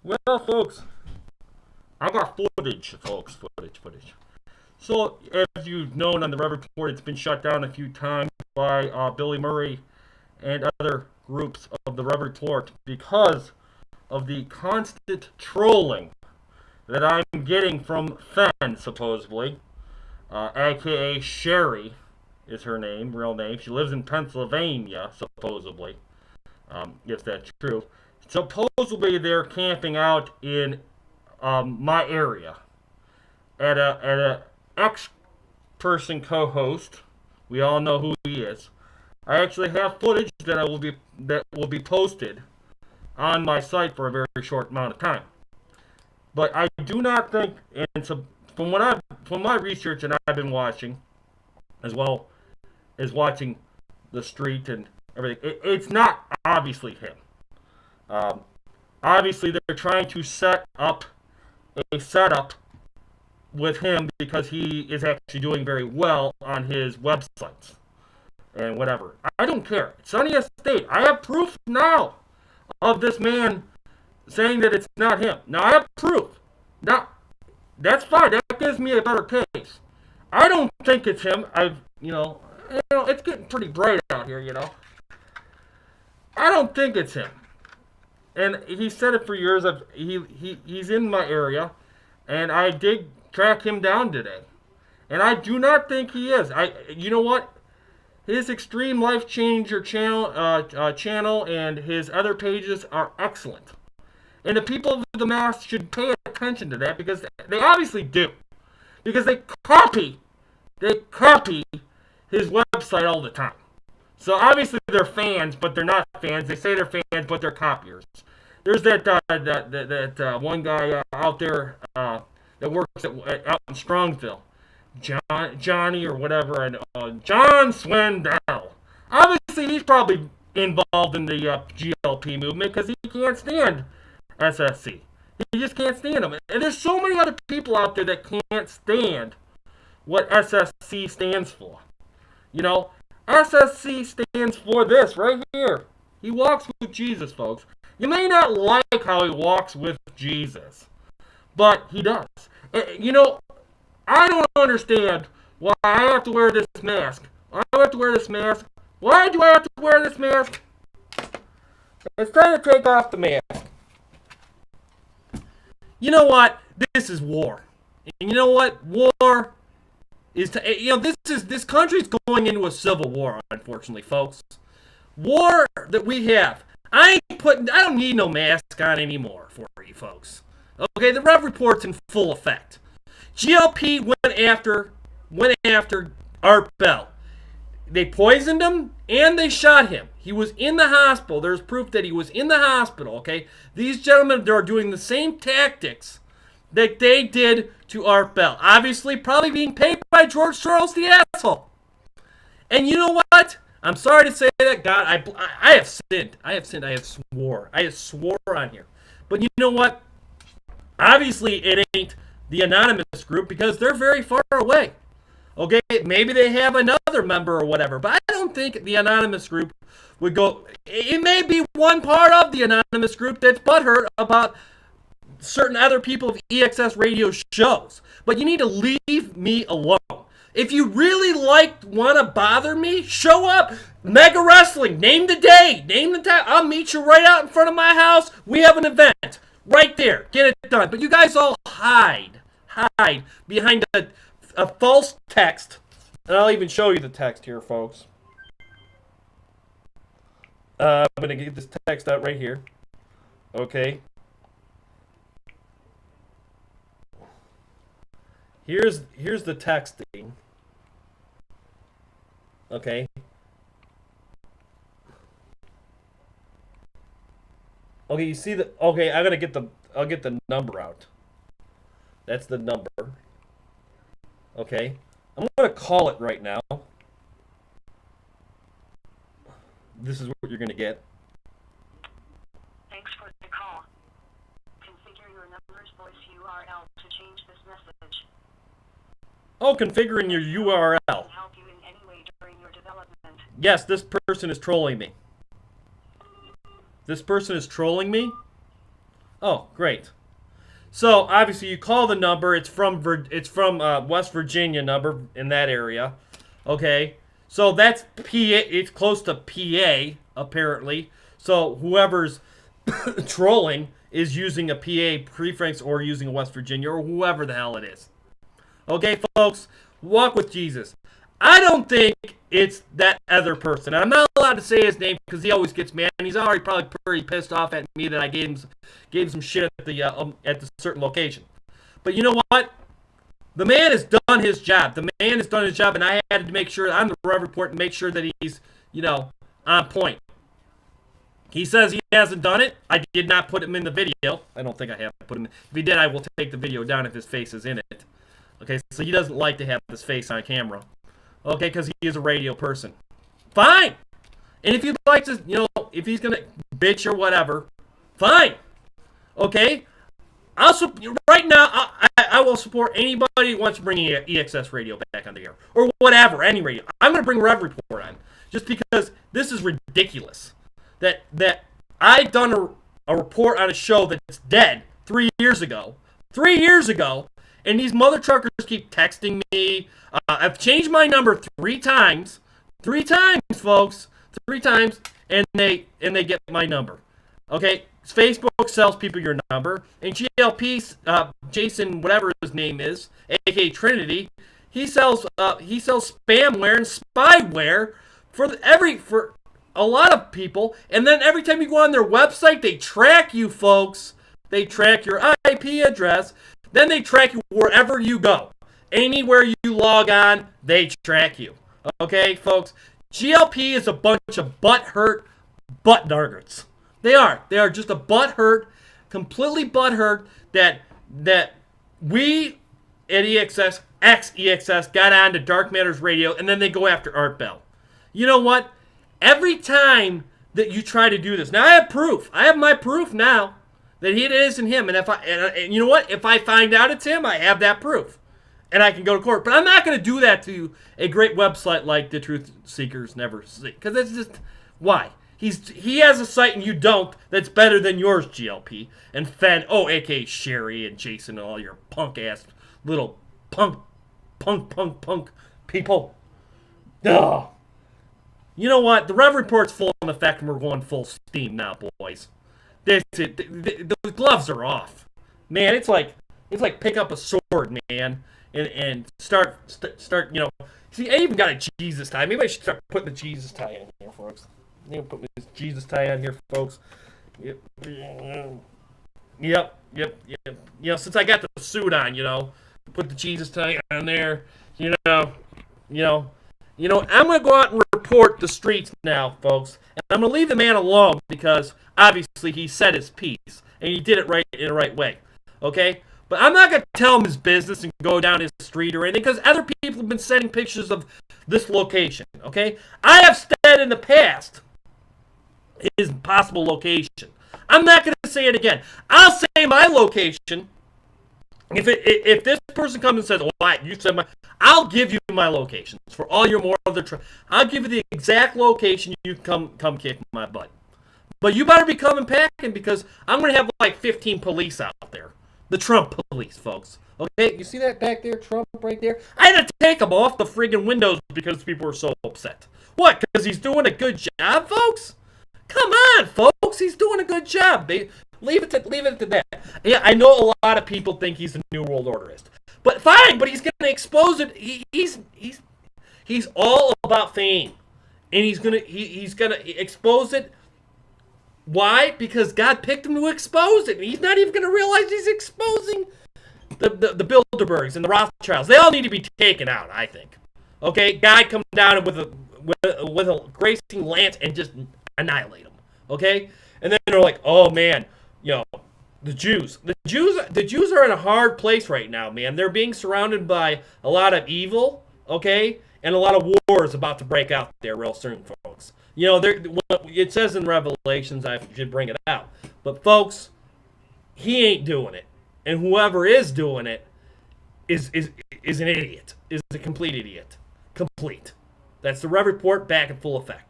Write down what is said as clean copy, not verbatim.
Well, folks, I got footage, folks. Footage. So, as you've known on the Red Report, it's been shut down a few times by Billy Murray and other groups of the Red Report because of the constant trolling that I'm getting from Fen, supposedly, aka Sherry is her name, real name. She lives in Pennsylvania, supposedly, if that's true. Supposedly, they're camping out in my area at a ex person co-host. We all know who he is. I actually have footage that will be posted on my site for a very short amount of time. But I do not think, and so from my research and I've been watching, as well as watching the street and everything, it's not obviously him. Um, Obviously, they're trying to set up a setup with him because he is actually doing very well on his websites and whatever. I don't care. Sunny Estate. I have proof now of this man saying that it's not him. Now I have proof. Now that's fine. That gives me a better case. I don't think it's him. It's getting pretty bright out here. I don't think it's him. And he said it for years. He's in my area, and I did track him down today. And I do not think he is. You know what? His Extreme Life Changer channel and his other pages are excellent. And the people of the mass should pay attention to that because they obviously do. Because they copy his website all the time. So obviously they're fans, but they're not fans. They say they're fans, but they're copiers. There's that one guy out there that works out in Strongville, Johnny or whatever, and John Swindell. Obviously, he's probably involved in the GLP movement because he can't stand SSC. He just can't stand them. And there's so many other people out there that can't stand what SSC stands for. SSC stands for this right here. He walks with Jesus, folks. You may not like how he walks with Jesus, but he does. I don't understand why I have to wear this mask. Why do I have to wear this mask? Why do I have to wear this mask? It's time to take off the mask. You know what? This is war. And you know what? War is this country's going into a civil war, unfortunately, folks. War that we have. I don't need no mask on anymore for you folks. Okay, the Rev Report's in full effect. GLP went after Art Bell. They poisoned him and they shot him. He was in the hospital. There's proof that he was in the hospital, okay? These gentlemen are doing the same tactics that they did to Art Bell. Obviously, probably being paid by George Soros, the asshole. And you know what? I'm sorry to say that, God, I have sinned. I have swore on here. But you know what? Obviously, it ain't the anonymous group because they're very far away. Okay, maybe they have another member or whatever, but I don't think the anonymous group would go. It may be one part of the anonymous group that's butthurt about certain other people of EXS radio shows, but you need to leave me alone. If you really want to bother me, show up. Mega Wrestling, name the day, name the time. I'll meet you right out in front of my house. We have an event right there. Get it done. But you guys all hide behind a false text. And I'll even show you the text here, folks. I'm going to get this text out right here. Okay. Here's the texting. Okay. Okay, you see the okay, I'll get the number out. That's the number. Okay. I'm gonna call it right now. This is what you're gonna get. Thanks for the call. Configure your number's voice URL to change this message. Oh, configuring your URL. Help you in any way during your development. Yes, this person is trolling me. This person is trolling me. Oh, great. So obviously you call the number. It's from West Virginia number in that area. Okay. So that's PA. It's close to PA apparently. So whoever's trolling is using a PA prefix or using a West Virginia or whoever the hell it is. Okay, folks, walk with Jesus. I don't think it's that other person. I'm not allowed to say his name because he always gets mad, and he's already probably pretty pissed off at me that I gave him some shit at the certain location. But you know what? The man has done his job. The man has done his job, and I had to make sure I'm the Rev Report and make sure that he's on point. He says he hasn't done it. I did not put him in the video. I don't think I have put him in. If he did, I will take the video down if his face is in it. Okay, so he doesn't like to have his face on camera. Okay, because he is a radio person. Fine. And if you'd like to, if he's going to bitch or whatever, fine. Okay? Right now, I will support anybody who wants to bring EXS radio back on the air. Or whatever, any radio. I'm going to bring Rev Report on. Just because this is ridiculous. That I done a report on a show that's dead 3 years ago. 3 years ago. And these mother truckers keep texting me. I've changed my number 3 times. 3 times, folks. 3 times. And they get my number. Okay? Facebook sells people your number. And GLP, Jason, whatever his name is, aka Trinity, he sells spamware and spyware for a lot of people. And then every time you go on their website, they track you, folks. They track your IP address. Then they track you wherever you go. Anywhere you log on, they track you. Okay, folks? GLP is a bunch of butt-hurt butt-dargards. They are. They are just a butt-hurt, completely butt-hurt that we at EXS, ex-EXS, got on to Dark Matters Radio, and then they go after Art Bell. You know what? Every time that you try to do this, now I have proof. I have my proof now. That it isn't him, and you know what? If I find out it's him, I have that proof, and I can go to court. But I'm not going to do that to a great website like the Truth Seekers Never See, because it's just why he has a site and you don't. That's better than yours, GLP and Fen. Oh, aka Sherry and Jason and all your punk ass little punk people. Ugh. You know what? The Rev Report's full in effect, and we're going full steam now, boys. That's it. The gloves are off, man. It's like pick up a sword, man, and start. See, I even got a Jesus tie. Maybe I should start putting the Jesus tie in here, folks. I'm gonna put this Jesus tie on here, folks. Yep. Since I got the suit on, put the Jesus tie on there. I'm going to go out and report the streets now, folks. And I'm going to leave the man alone because, obviously, he said his piece. And he did it right in the right way. Okay? But I'm not going to tell him his business and go down his street or anything because other people have been sending pictures of this location. Okay? I have said in the past his possible location. I'm not going to say it again. I'll say my location. If this person comes and says, "Oh, you said my," I'll give you my locations for all your more other. I'll give you the exact location. You come kick my butt. But you better be coming packing because I'm gonna have like 15 police out there. The Trump police, folks. Okay, you see that back there, Trump right there? I had to take him off the friggin' windows because people were so upset. What? Because he's doing a good job, folks? Come on, folks. He's doing a good job. Leave it to that. Yeah, I know a lot of people think he's a New World Orderist, but fine. But he's gonna expose it. He's all about fame, and he's gonna expose it. Why? Because God picked him to expose it. He's not even gonna realize he's exposing the Bilderbergs and the Rothschilds. They all need to be taken out. I think. Okay, God come down with a gracing lance and just annihilate them. Okay, and then they're like, oh man. The Jews are in a hard place right now, man. They're being surrounded by a lot of evil, okay, and a lot of wars about to break out there real soon, folks. It says in Revelations, I should bring it out, but folks, he ain't doing it, and whoever is doing it is an idiot, is a complete idiot, complete. That's the Rev Report back in full effect.